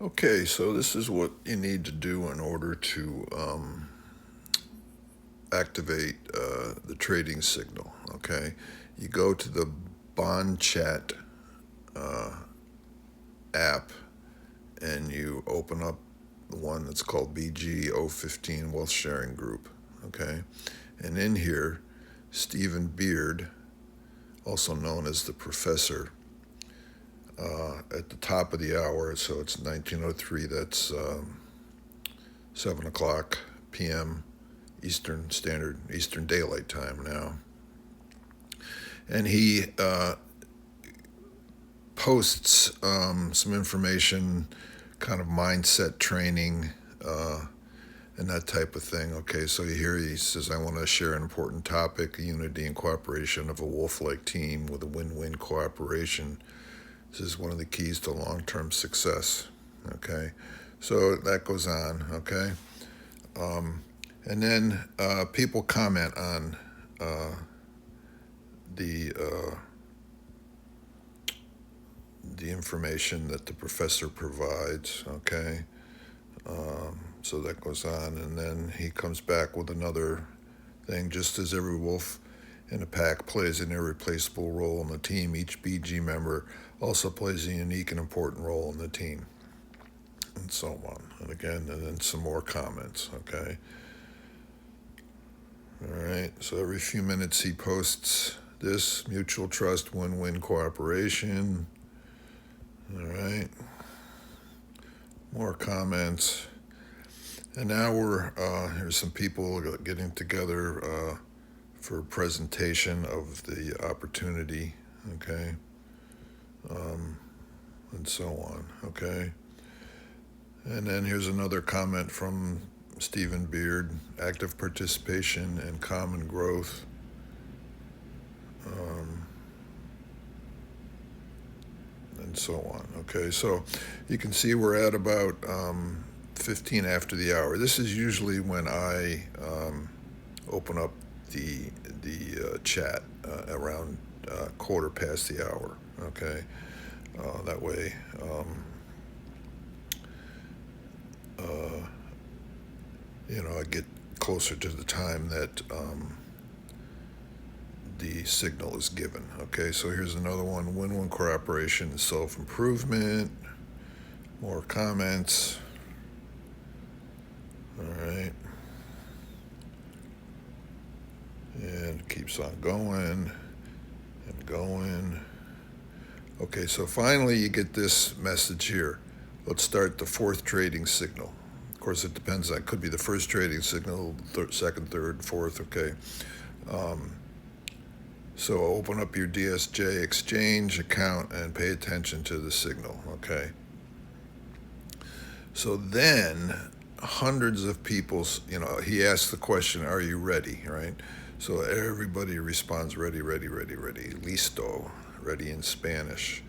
Okay, so this is what you need to do in order to activate the trading signal. Okay, you go to the bond chat uh, app and you open up the one that's called BG015 Wealth Sharing Group. Okay, and in here, Stephen Beard, also known as the Professor, at the top of the hour, so it's 1903. That's 7 o'clock p.m. Eastern Daylight Time now, and he posts some information, kind of mindset training, and that type of thing. Okay, so here he says, "I want to share an important topic: unity and cooperation of a wolf-like team with a win-win cooperation. This is one of the keys to long-term success." Okay, so that goes on. Okay, um, and then people comment on uh, the uh, the information that the professor provides. Okay, so that goes on, and then he comes back with another thing. Just as every wolf in a pack plays an irreplaceable role in the team, each BG member also plays a unique and important role in the team, and so on. And again, and then some more comments. Okay. All right. So every few minutes he posts this: mutual trust, win-win cooperation. All right. More comments. And now here's some people getting together for a presentation of the opportunity, okay, um, and so on, okay. And then here's another comment from Stephen Beard: active participation and common growth. Um, and so on. Okay, so you can see we're at about 15 after the hour. This is usually when I open up the chat around quarter past the hour. Okay, that way, uh, I get closer to the time that the signal is given. Okay, so here's another one: win-win cooperation and self-improvement. More comments. All right, and it keeps on going and going. Okay, so finally you get this message here. Let's start the fourth trading signal. Of course, it depends. That could be the first trading signal, second, third, fourth. Okay. Um, so open up your DSJ exchange account and pay attention to the signal. Okay. So then hundreds of people, he asks the question, "Are you ready?" Right? So everybody responds, "Ready, ready, ready, ready." Listo, ready in Spanish.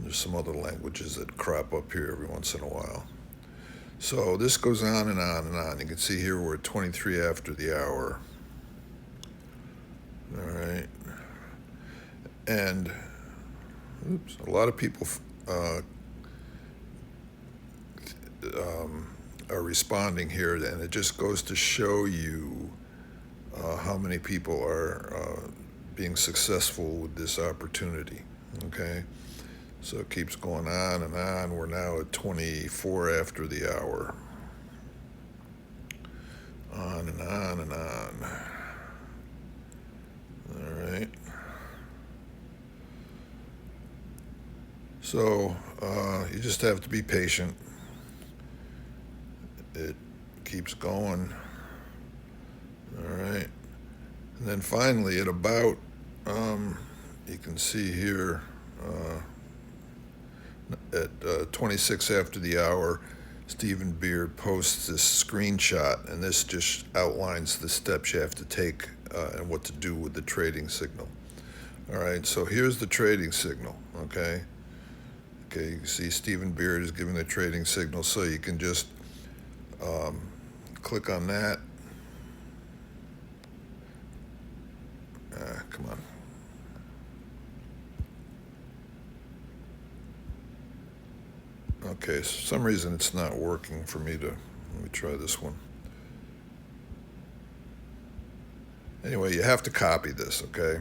There's some other languages that crop up here every once in a while. So this goes on and on and on. You can see here we're at 23 after the hour. All right. And a lot of people uh, are responding here, and it just goes to show you how many people are being successful with this opportunity. Okay. So it keeps going on and on. We're now at 24 after the hour. On and on and on. All right. So you just have to be patient. It keeps going. All right. And then finally, at about, you can see here, at 26 after the hour, Stephen Beard posts this screenshot, and this just outlines the steps you have to take and what to do with the trading signal. All right, so here's the trading signal, okay? Okay, you can see Stephen Beard is giving the trading signal, so you can just um, click on that. Come on. Okay, for some reason it's not working for me to, let me try this one. Anyway, you have to copy this, okay?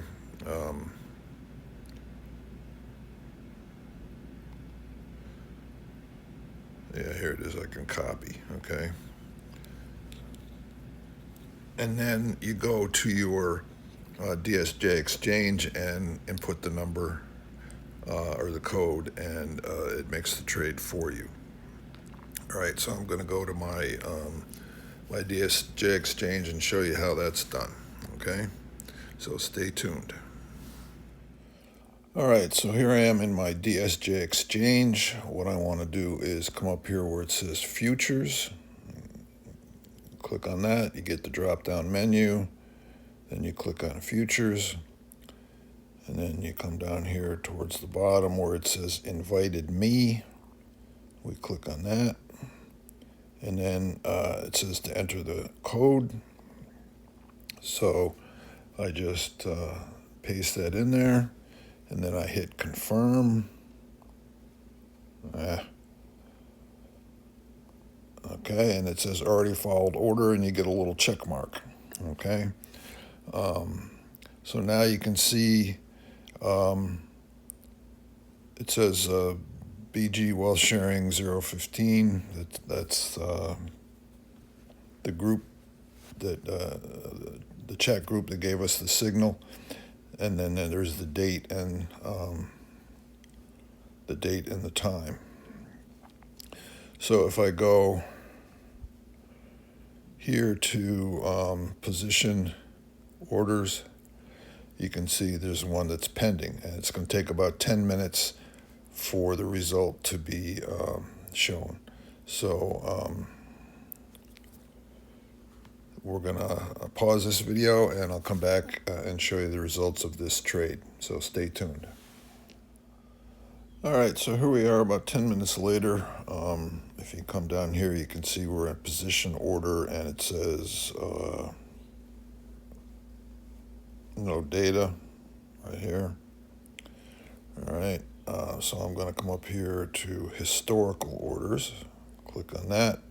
Yeah, here it is, I can copy, okay? And then you go to your DSJ exchange and input the number or the code, and it makes the trade for you. All right, so I'm going to go to my my DSJ exchange and show you how that's done. Okay, so stay tuned. All right, so here I am in my DSJ exchange. What I want to do is come up here where it says futures. Click on that, you get the drop-down menu. Then you click on futures. And then you come down here towards the bottom where it says invited me. We click on that. And then it says to enter the code. So I just paste that in there. And then I hit confirm. Okay, and it says already followed order, and you get a little check mark. Okay. So now you can see it says BG Wealth Sharing 015. That's the group that the chat group that gave us the signal, and then there's the date and the time. So if I go here to position orders, you can see there's one that's pending, and it's going to take about 10 minutes for the result to be shown. So we're going to pause this video, and I'll come back and show you the results of this trade. So stay tuned. All right, so here we are about 10 minutes later. If you come down here, you can see we're in position order, and it says no data right here. All right, so I'm going to come up here to historical orders, click on that,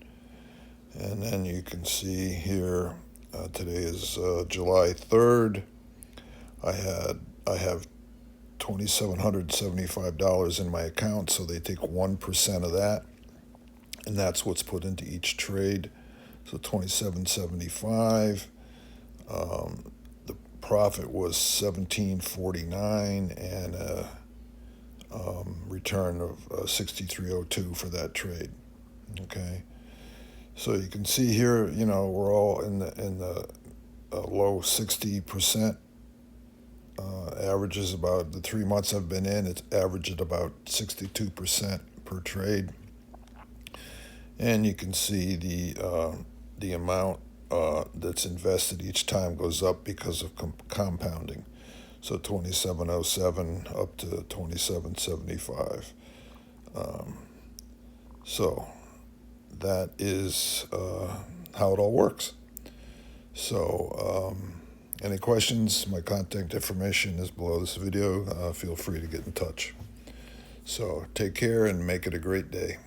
and then you can see here today is July 3rd. I have $2,775 in my account, so they take 1% of that, and that's what's put into each trade. So $2,775. The profit was $17.49 and a return of $63.02 for that trade. Okay, so you can see here, you know, we're all in the low 60%. Averages about the 3 months I've been in, it's averaged about 62% per trade. And you can see the amount that's invested each time goes up because of compounding. So 2707 up to 2775. So that is how it all works. So any questions? My contact information is below this video. Feel free to get in touch. So take care and make it a great day.